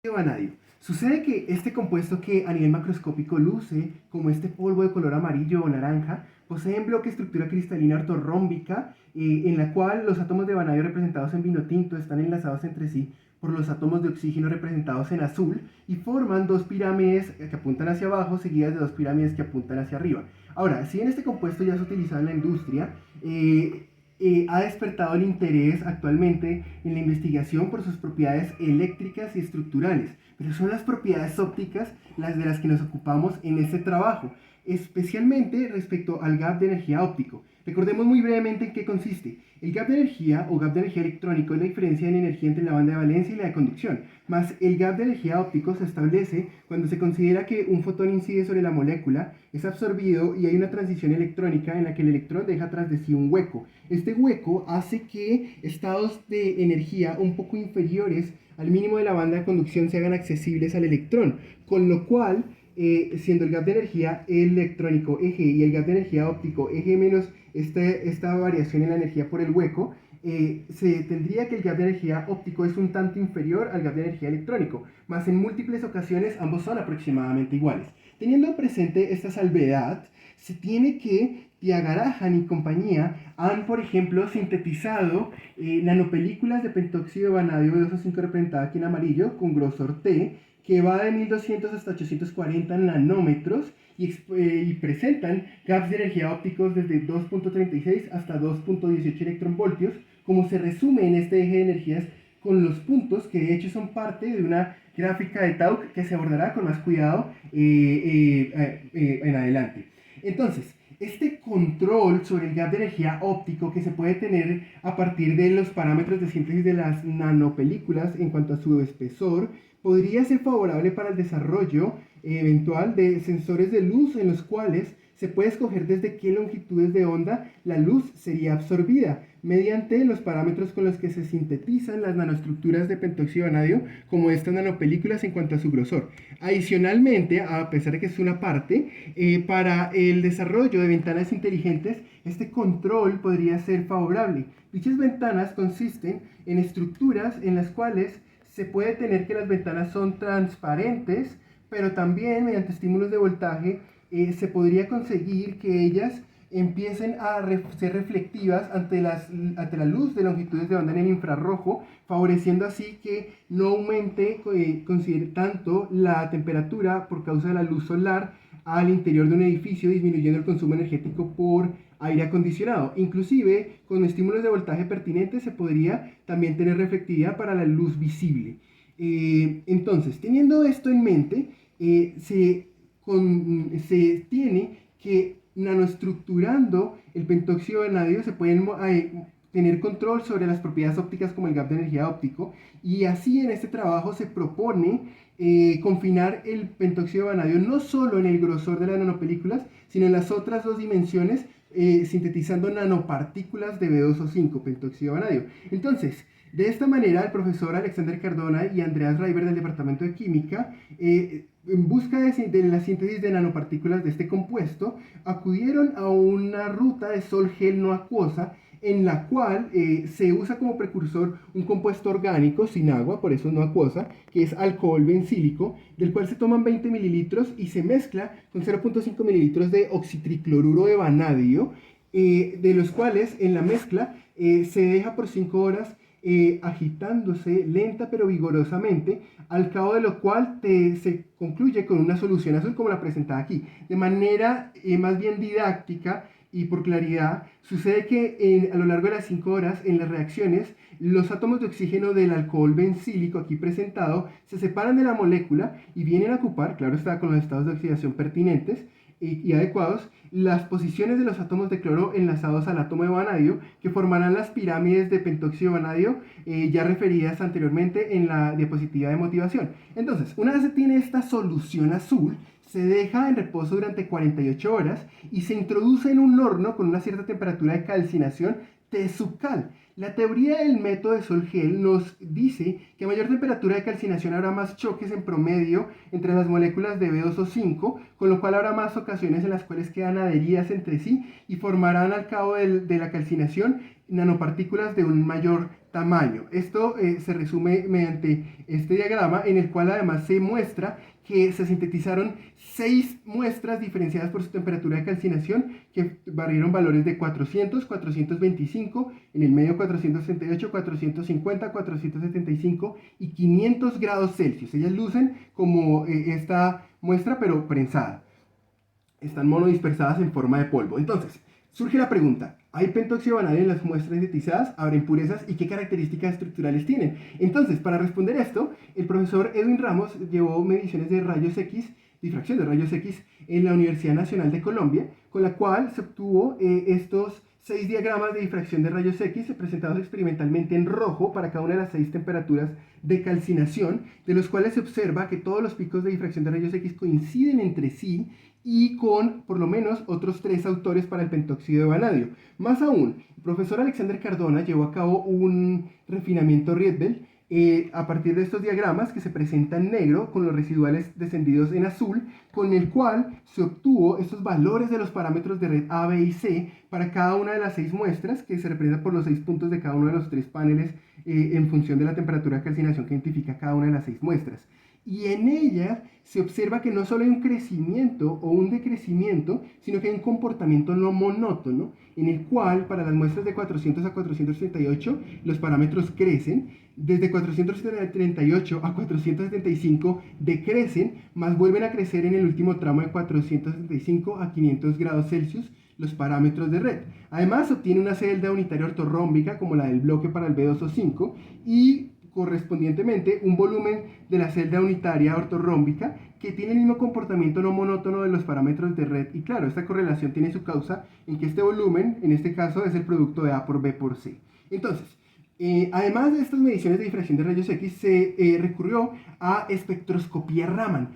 Vanadio. Sucede que este compuesto que a nivel macroscópico luce como este polvo de color amarillo o naranja, posee en bloque estructura cristalina ortorrómbica, en la cual los átomos de vanadio representados en vino tinto están enlazados entre sí por los átomos de oxígeno representados en azul y forman dos pirámides que apuntan hacia abajo seguidas de dos pirámides que apuntan hacia arriba. Ahora, si bien este compuesto ya se utilizado en la industria, ha despertado el interés actualmente en la investigación por sus propiedades eléctricas y estructurales, pero son las propiedades ópticas las de las que nos ocupamos en este trabajo, especialmente respecto al gap de energía óptico. Recordemos muy brevemente en qué consiste. El gap de energía o gap de energía electrónico es la diferencia en energía entre la banda de valencia y la de conducción, más el gap de energía óptico se establece cuando se considera que un fotón incide sobre la molécula, es absorbido y hay una transición electrónica en la que el electrón deja tras de sí un hueco. Este hueco hace que estados de energía un poco inferiores al mínimo de la banda de conducción se hagan accesibles al electrón, con lo cual siendo el gap de energía electrónico Eg y el gap de energía óptico Eg menos esta variación en la energía por el hueco, se tendría que el gap de energía óptico es un tanto inferior al gap de energía electrónico, más en múltiples ocasiones ambos son aproximadamente iguales. Teniendo presente esta salvedad, se tiene que Tiagarajan y compañía han, por ejemplo, sintetizado nanopelículas de pentóxido de vanadio B2O5 representada aquí en amarillo con grosor T, que va de 1200 hasta 840 nanómetros y presentan gaps de energía ópticos desde 2.36 hasta 2.18 electronvoltios, como se resume en este eje de energías con los puntos que de hecho son parte de una gráfica de Tauc que se abordará con más cuidado en adelante. Entonces, este control sobre el gap de energía óptico que se puede tener a partir de los parámetros de síntesis de las nanopelículas en cuanto a su espesor podría ser favorable para el desarrollo eventual de sensores de luz en los cuales se puede escoger desde qué longitudes de onda la luz sería absorbida mediante los parámetros con los que se sintetizan las nanoestructuras de pentóxido de vanadio como estas nanopelículas en cuanto a su grosor. Adicionalmente, a pesar de que es una parte, para el desarrollo de ventanas inteligentes, este control podría ser favorable. Dichas ventanas consisten en estructuras en las cuales se puede tener que las ventanas son transparentes, pero también mediante estímulos de voltaje se podría conseguir que ellas empiecen a ser reflectivas ante la luz de longitudes de onda en el infrarrojo, favoreciendo así que no aumente tanto la temperatura por causa de la luz solar al interior de un edificio, disminuyendo el consumo energético por aire acondicionado. Inclusive, con estímulos de voltaje pertinentes se podría también tener reflectividad para la luz visible. Entonces, teniendo esto en mente, se tiene que nanoestructurando el pentóxido de vanadio se pueden tener control sobre las propiedades ópticas como el gap de energía óptico, y así en este trabajo se propone confinar el pentóxido de vanadio no solo en el grosor de las nanopelículas, sino en las otras dos dimensiones, sintetizando nanopartículas de B2O5, pentóxido de vanadio. Entonces, de esta manera, el profesor Alexander Cardona y Andreas Reiber del Departamento de Química, en busca de la síntesis de nanopartículas de este compuesto, acudieron a una ruta de sol-gel no acuosa en la cual se usa como precursor un compuesto orgánico sin agua, por eso no acuosa, que es alcohol bencílico, del cual se toman 20 mililitros y se mezcla con 0.5 mililitros de oxitricloruro de vanadio, de los cuales en la mezcla se deja por 5 horas agitándose lenta pero vigorosamente, al cabo de lo cual se concluye con una solución azul como la presentada aquí. De manera más bien didáctica y por claridad, sucede que a lo largo de las 5 horas en las reacciones, los átomos de oxígeno del alcohol bencílico aquí presentado se separan de la molécula y vienen a ocupar, claro está, con los estados de oxidación pertinentes y adecuados, las posiciones de los átomos de cloro enlazados al átomo de vanadio, que formarán las pirámides de pentóxido de vanadio ya referidas anteriormente en la diapositiva de motivación. Entonces, una vez se tiene esta solución azul, se deja en reposo durante 48 horas y se introduce en un horno con una cierta temperatura de calcinación T sub cal. La teoría del método de sol-gel nos dice que a mayor temperatura de calcinación habrá más choques en promedio entre las moléculas de B2O5, con lo cual habrá más ocasiones en las cuales quedan adheridas entre sí y formarán al cabo de la calcinación nanopartículas de un mayor tamaño. Esto se resume mediante este diagrama, en el cual además se muestra que se sintetizaron 6 muestras diferenciadas por su temperatura de calcinación, que variaron valores de 400, 425, en el medio 468, 450, 475 y 500 grados Celsius. Ellas lucen como esta muestra, pero prensada. Están monodispersadas en forma de polvo. Entonces, surge la pregunta: ¿hay pentóxido de vanadio en las muestras sintetizadas? ¿Habrá impurezas? ¿Y qué características estructurales tienen? Entonces, para responder esto, el profesor Edwin Ramos llevó mediciones de rayos X, difracción de rayos X, en la Universidad Nacional de Colombia, con la cual se obtuvo estos 6 diagramas de difracción de rayos X presentados experimentalmente en rojo para cada una de las 6 temperaturas de calcinación, de los cuales se observa que todos los picos de difracción de rayos X coinciden entre sí y con por lo menos otros 3 autores para el pentóxido de vanadio. Más aún, el profesor Alexander Cardona llevó a cabo un refinamiento Rietveld a partir de estos diagramas que se presentan en negro con los residuales descendidos en azul, con el cual se obtuvo estos valores de los parámetros de red A, B y C para cada una de las 6 muestras, que se representan por los 6 puntos de cada uno de los 3 paneles en función de la temperatura de calcinación que identifica cada una de las 6 muestras. Y en ella se observa que no solo hay un crecimiento o un decrecimiento, sino que hay un comportamiento no monótono, en el cual para las muestras de 400 a 438 los parámetros crecen, desde 438 a 475 decrecen, más vuelven a crecer en el último tramo de 475 a 500 grados Celsius los parámetros de red. Además, se obtiene una celda unitaria ortorrómbica como la del bloque para el B2O5 y correspondientemente un volumen de la celda unitaria ortorrómbica que tiene el mismo comportamiento no monótono de los parámetros de red. Y claro, esta correlación tiene su causa en que este volumen, en este caso, es el producto de A por B por C. Entonces, además de estas mediciones de difracción de rayos X, se recurrió a espectroscopía Raman,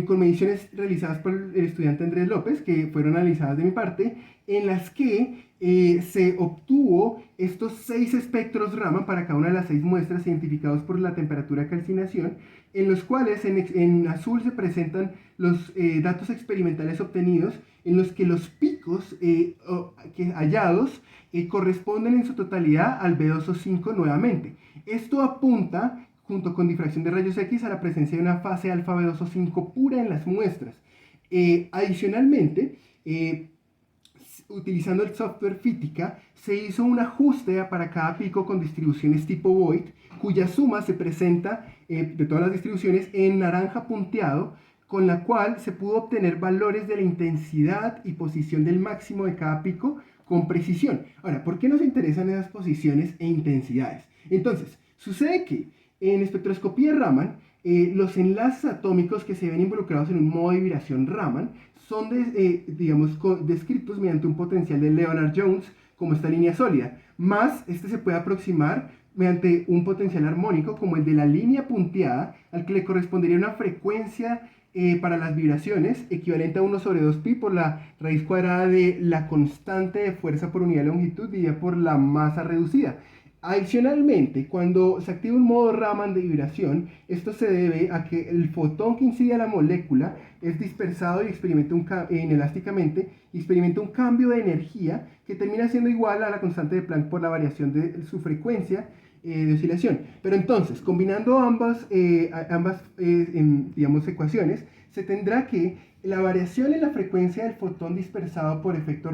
con mediciones realizadas por el estudiante Andrés López, que fueron analizadas de mi parte, en las que se obtuvo estos 6 espectros Raman para cada una de las 6 muestras identificados por la temperatura de calcinación, en los cuales en azul se presentan los datos experimentales obtenidos, en los que los picos hallados corresponden en su totalidad al B2O5 nuevamente. Esto apunta, junto con difracción de rayos X, a la presencia de una fase alfa B2O5 pura en las muestras. Adicionalmente, utilizando el software Phytica, se hizo un ajuste para cada pico con distribuciones tipo Voigt, cuya suma se presenta de todas las distribuciones en naranja punteado, con la cual se pudo obtener valores de la intensidad y posición del máximo de cada pico con precisión. Ahora, ¿por qué nos interesan esas posiciones e intensidades? Entonces, sucede que en espectroscopía Raman, los enlaces atómicos que se ven involucrados en un modo de vibración Raman son descritos mediante un potencial de Leonard-Jones como esta línea sólida, más este se puede aproximar mediante un potencial armónico como el de la línea punteada, al que le correspondería una frecuencia para las vibraciones equivalente a 1 sobre 2pi por la raíz cuadrada de la constante de fuerza por unidad de longitud dividida por la masa reducida. Adicionalmente, cuando se activa un modo Raman de vibración, esto se debe a que el fotón que incide a la molécula es dispersado y inelásticamente y experimenta un cambio de energía que termina siendo igual a la constante de Planck por la variación de su frecuencia de oscilación. Pero entonces, combinando ambas ecuaciones, se tendrá que la variación en la frecuencia del fotón dispersado por efecto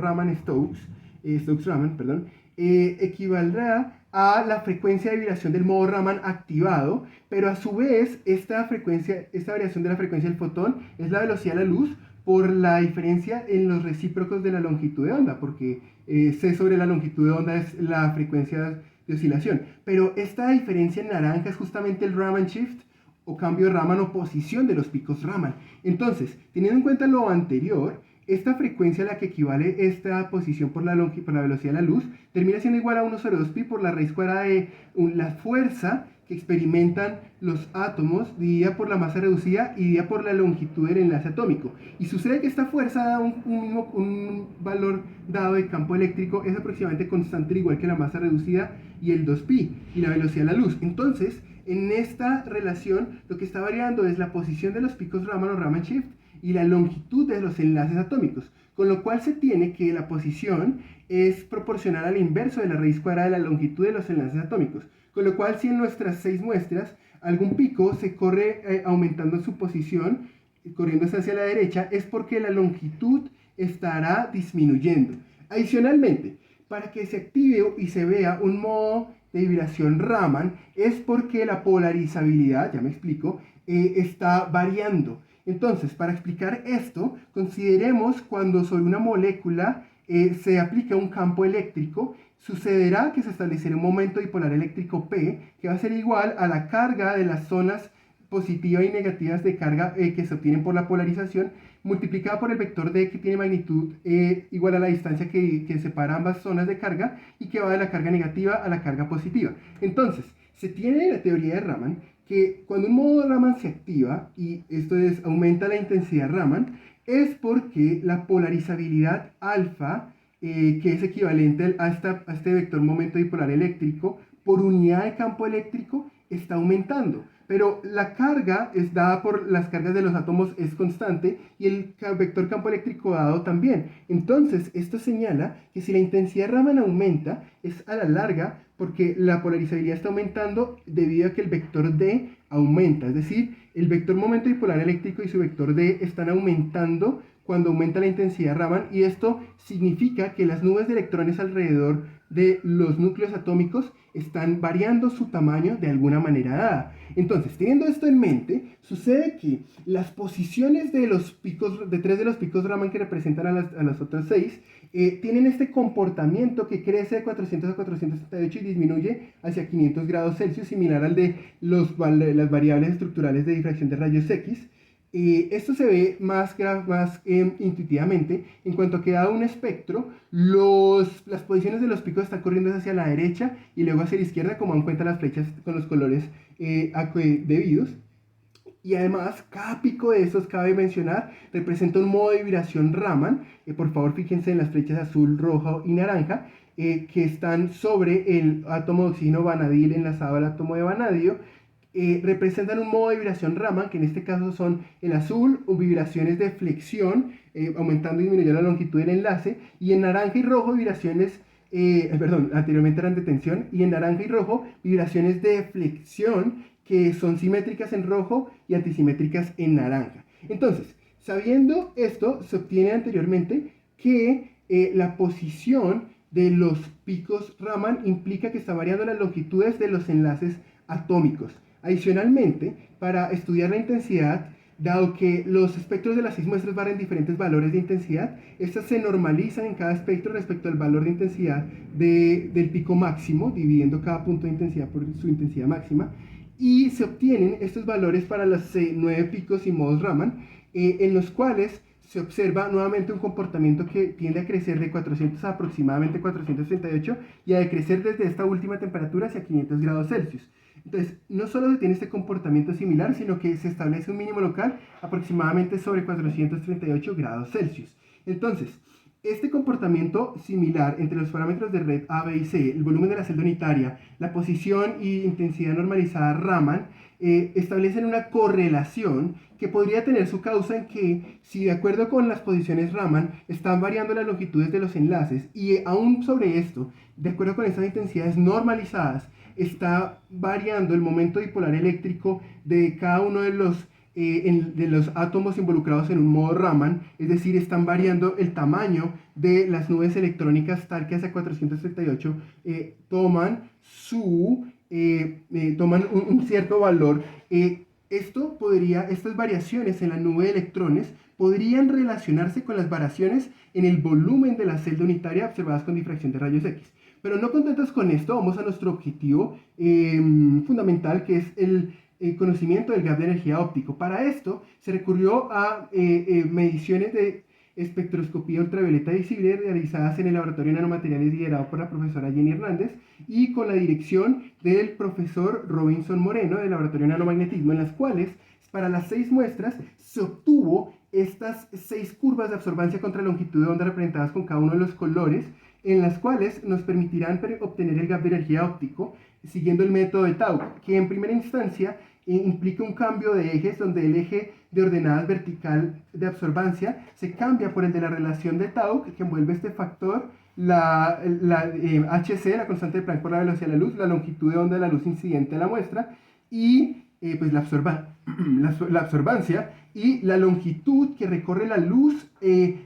Stokes-Raman, equivaldrá a la frecuencia de vibración del modo Raman activado, pero a su vez esta variación de la frecuencia del fotón es la velocidad de la luz por la diferencia en los recíprocos de la longitud de onda, porque C sobre la longitud de onda es la frecuencia de oscilación. Pero esta diferencia en naranja es justamente el Raman shift o cambio de Raman o posición de los picos Raman. Entonces, teniendo en cuenta lo anterior, esta frecuencia a la que equivale esta posición por la velocidad de la luz termina siendo igual a 1 sobre 2pi por la raíz cuadrada de la fuerza que experimentan los átomos dividida por la masa reducida y dividida por la longitud del enlace atómico. Y sucede que esta fuerza da un valor dado de campo eléctrico es aproximadamente constante igual que la masa reducida y el 2pi y la velocidad de la luz. Entonces, en esta relación lo que está variando es la posición de los picos Raman o Raman shift y la longitud de los enlaces atómicos, con lo cual se tiene que la posición es proporcional al inverso de la raíz cuadrada de la longitud de los enlaces atómicos. Con lo cual, si en nuestras 6 muestras algún pico se corre aumentando su posición, corriéndose hacia la derecha, es porque la longitud estará disminuyendo. Adicionalmente, para que se active y se vea un modo de vibración Raman, es porque la polarizabilidad, ya me explico, está variando. Entonces, para explicar esto, consideremos cuando sobre una molécula se aplica un campo eléctrico, sucederá que se establecerá un momento dipolar eléctrico P, que va a ser igual a la carga de las zonas positivas y negativas de carga que se obtienen por la polarización, multiplicada por el vector D, que tiene magnitud igual a la distancia que separa ambas zonas de carga y que va de la carga negativa a la carga positiva. Entonces, se tiene la teoría de Raman que cuando un modo Raman se activa, y esto es, aumenta la intensidad Raman, es porque la polarizabilidad alfa, que es equivalente a este vector momento dipolar eléctrico, por unidad de campo eléctrico, está aumentando. Pero la carga es dada por las cargas de los átomos es constante y el vector campo eléctrico dado también. Entonces, esto señala que si la intensidad Raman aumenta, es a la larga porque la polarizabilidad está aumentando debido a que el vector D aumenta. Es decir, el vector momento dipolar eléctrico y su vector D están aumentando cuando aumenta la intensidad Raman, y esto significa que las nubes de electrones alrededor de los núcleos atómicos están variando su tamaño de alguna manera dada. Entonces, teniendo esto en mente, sucede que las posiciones de los picos, de 3 de los picos Raman que representan a las otras 6, tienen este comportamiento que crece de 400 a 478 y disminuye hacia 500 grados Celsius, similar al de las variables estructurales de difracción de rayos X. Esto se ve más intuitivamente en cuanto a que dado un espectro, las posiciones de los picos están corriendo hacia la derecha y luego hacia la izquierda, como dan cuenta las flechas con los colores debidos. Y además, cada pico de estos, cabe mencionar, representa un modo de vibración Raman. Por favor, fíjense en las flechas azul, rojo y naranja, que están sobre el átomo de oxígeno vanadil enlazado al átomo de vanadio. Representan un modo de vibración Raman, que en este caso son el azul, vibraciones de flexión, aumentando y disminuyendo la longitud del enlace, y en naranja y rojo vibraciones, anteriormente eran de tensión, y en naranja y rojo vibraciones de flexión, que son simétricas en rojo y antisimétricas en naranja. Entonces, sabiendo esto, se obtiene anteriormente que la posición de los picos Raman implica que está variando las longitudes de los enlaces atómicos. Adicionalmente, para estudiar la intensidad, dado que los espectros de las 6 muestras varían diferentes valores de intensidad, estas se normalizan en cada espectro respecto al valor de intensidad del pico máximo, dividiendo cada punto de intensidad por su intensidad máxima, y se obtienen estos valores para los 9 picos y modos Raman, en los cuales se observa nuevamente un comportamiento que tiende a crecer de 400 a aproximadamente 438 y a decrecer desde esta última temperatura hacia 500 grados Celsius. Entonces, no solo se tiene este comportamiento similar, sino que se establece un mínimo local aproximadamente sobre 438 grados Celsius. Entonces, este comportamiento similar entre los parámetros de red A, B y C, el volumen de la celda unitaria, la posición y intensidad normalizada Raman, establecen una correlación que podría tener su causa en que, si de acuerdo con las posiciones Raman, están variando las longitudes de los enlaces, y aún sobre esto, de acuerdo con estas intensidades normalizadas, está variando el momento dipolar eléctrico de cada uno de los átomos involucrados en un modo Raman, es decir, están variando el tamaño de las nubes electrónicas tal que hacia 438 toman un cierto valor. Estas variaciones en la nube de electrones podrían relacionarse con las variaciones en el volumen de la celda unitaria observadas con difracción de rayos X. Pero no contentos con esto, vamos a nuestro objetivo fundamental, que es el conocimiento del gap de energía óptico. Para esto se recurrió a mediciones de espectroscopía ultravioleta visible realizadas en el Laboratorio de Nanomateriales liderado por la profesora Jenny Hernández y con la dirección del profesor Robinson Moreno del Laboratorio de Nanomagnetismo, en las cuales para las 6 muestras se obtuvo estas 6 curvas de absorbancia contra longitud de onda representadas con cada uno de los colores, en las cuales nos permitirán obtener el gap de energía óptico siguiendo el método de Tau, que en primera instancia implica un cambio de ejes donde el eje de ordenadas vertical de absorbancia se cambia por el de la relación de tau que envuelve este factor, HC, la constante de Planck por la velocidad de la luz, la longitud de onda de la luz incidente a la muestra y pues la absorbancia y la longitud que recorre la luz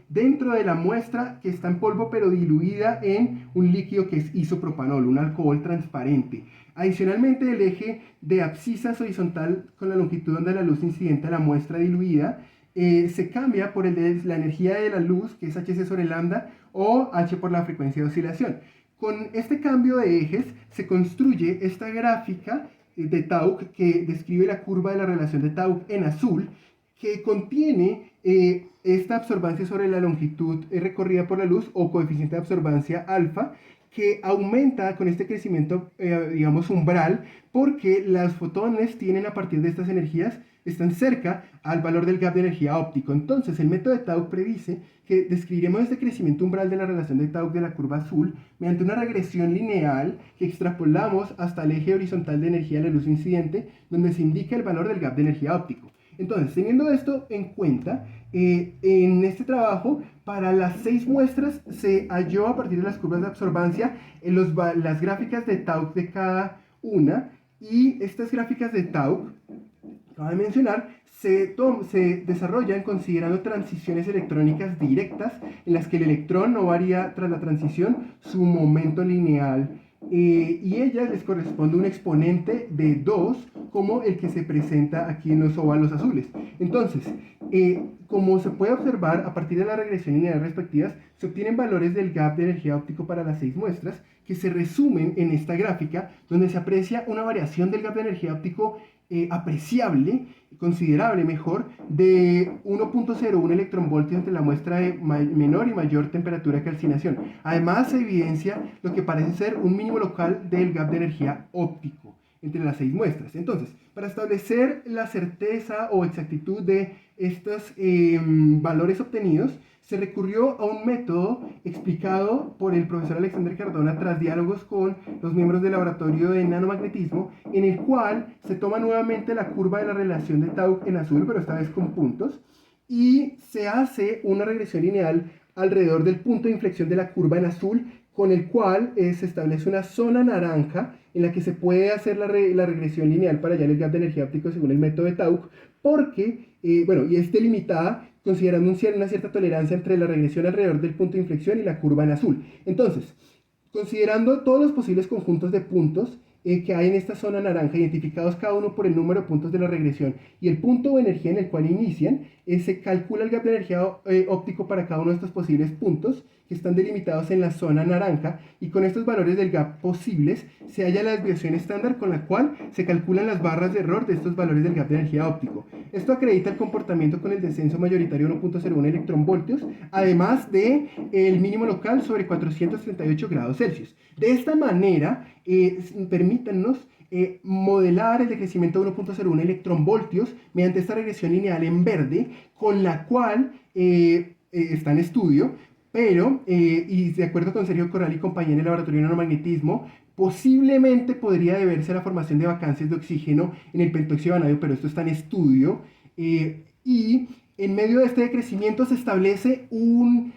dentro de la muestra que está en polvo pero diluida en un líquido que es isopropanol, un alcohol transparente. Adicionalmente, el eje de abscisas horizontal con la longitud de onda de la luz incidente a la muestra diluida se cambia por el de la energía de la luz, que es hc sobre lambda, o h por la frecuencia de oscilación. Con este cambio de ejes se construye esta gráfica de tau que describe la curva de la relación de tau en azul, que contiene esta absorbancia sobre la longitud recorrida por la luz o coeficiente de absorbancia alfa, que aumenta con este crecimiento, digamos, umbral, porque los fotones tienen a partir de estas energías, están cerca al valor del gap de energía óptico. Entonces, el método de Tau predice que describiremos este crecimiento umbral de la relación de Tau de la curva azul mediante una regresión lineal que extrapolamos hasta el eje horizontal de energía de la luz incidente, donde se indica el valor del gap de energía óptico. Entonces, teniendo esto en cuenta, en este trabajo, para las 6 muestras se halló a partir de las curvas de absorbancia las gráficas de Tau de cada una, y estas gráficas de Tau, cabe mencionar, se desarrollan considerando transiciones electrónicas directas en las que el electrón no varía tras la transición su momento lineal. Y ellas les corresponde un exponente de 2 como el que se presenta aquí en los óvalos azules. Entonces, como se puede observar, a partir de la regresión lineal respectivas, se obtienen valores del gap de energía óptico para las 6 muestras, que se resumen en esta gráfica, donde se aprecia una variación del gap de energía óptico apreciable, considerable mejor, de 1.01 electronvoltios entre la muestra de menor y mayor temperatura de calcinación. Además, se evidencia lo que parece ser un mínimo local del gap de energía óptico entre las 6 muestras. Entonces, para establecer la certeza o exactitud de estos valores obtenidos, se recurrió a un método explicado por el profesor Alexander Cardona tras diálogos con los miembros del laboratorio de nanomagnetismo, en el cual se toma nuevamente la curva de la relación de Tau en azul, pero esta vez con puntos, y se hace una regresión lineal alrededor del punto de inflexión de la curva en azul, con el cual se establece una zona naranja en la que se puede hacer la regresión lineal para hallar el gap de energía óptico según el método de Tau, porque, y es delimitada considerando una cierta tolerancia entre la regresión alrededor del punto de inflexión y la curva en azul. Entonces, considerando todos los posibles conjuntos de puntos que hay en esta zona naranja, identificados cada uno por el número de puntos de la regresión y el punto de energía en el cual inician, se calcula el gap de energía óptico para cada uno de estos posibles puntos que están delimitados en la zona naranja, y con estos valores del gap posibles se halla la desviación estándar con la cual se calculan las barras de error de estos valores del gap de energía óptico. Esto acredita el comportamiento con el descenso mayoritario 1.01 electronvoltios, además de el mínimo local sobre 438 grados Celsius. De esta manera, permítanos modelar el decrecimiento de 1.01 electronvoltios mediante esta regresión lineal en verde, con la cual está en estudio, pero, y de acuerdo con Sergio Corral y compañía en el laboratorio de nanomagnetismo, posiblemente podría deberse a la formación de vacancias de oxígeno en el pentóxido de vanadio, pero esto está en estudio, y en medio de este decrecimiento se establece un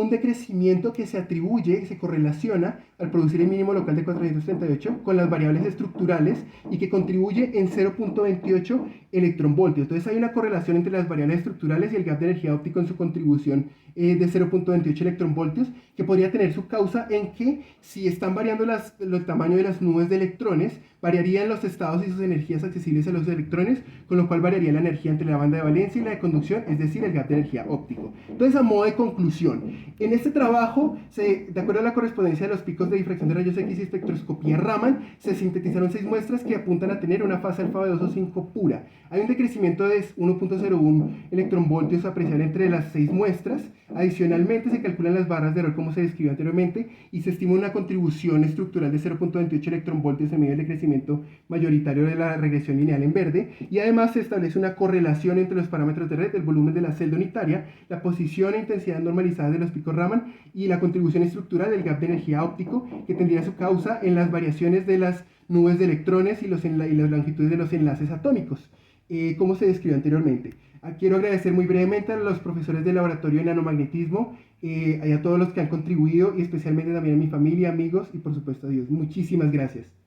decrecimiento que se atribuye, se correlaciona al producir el mínimo local de 438 con las variables estructurales y que contribuye en 0.28 electronvoltios. Entonces hay una correlación entre las variables estructurales y el gap de energía óptico en su contribución de 0.28 electronvoltios, que podría tener su causa en que si están variando el tamaño de las nubes de electrones, variarían los estados y sus energías accesibles a los electrones, con lo cual variaría la energía entre la banda de valencia y la de conducción, es decir, el gap de energía óptico. Entonces, a modo de conclusión, en este trabajo, de acuerdo a la correspondencia de los picos de difracción de rayos X y espectroscopía Raman, se sintetizaron 6 muestras que apuntan a tener una fase alfa B2O5 pura. Hay un decrecimiento de 1.01 electronvoltios apreciable entre las 6 muestras. Adicionalmente, se calculan las barras de error como se describió anteriormente y se estima una contribución estructural de 0.28 electronvoltios en medio del crecimiento mayoritario de la regresión lineal en verde, y además se establece una correlación entre los parámetros de red, el volumen de la celda unitaria, la posición e intensidad normalizada de los picos Raman y la contribución estructural del gap de energía óptico, que tendría su causa en las variaciones de las nubes de electrones y las longitudes de los enlaces atómicos, como se describió anteriormente. Quiero agradecer muy brevemente a los profesores del laboratorio de nanomagnetismo, y a todos los que han contribuido y especialmente también a mi familia, amigos y por supuesto a Dios. Muchísimas gracias.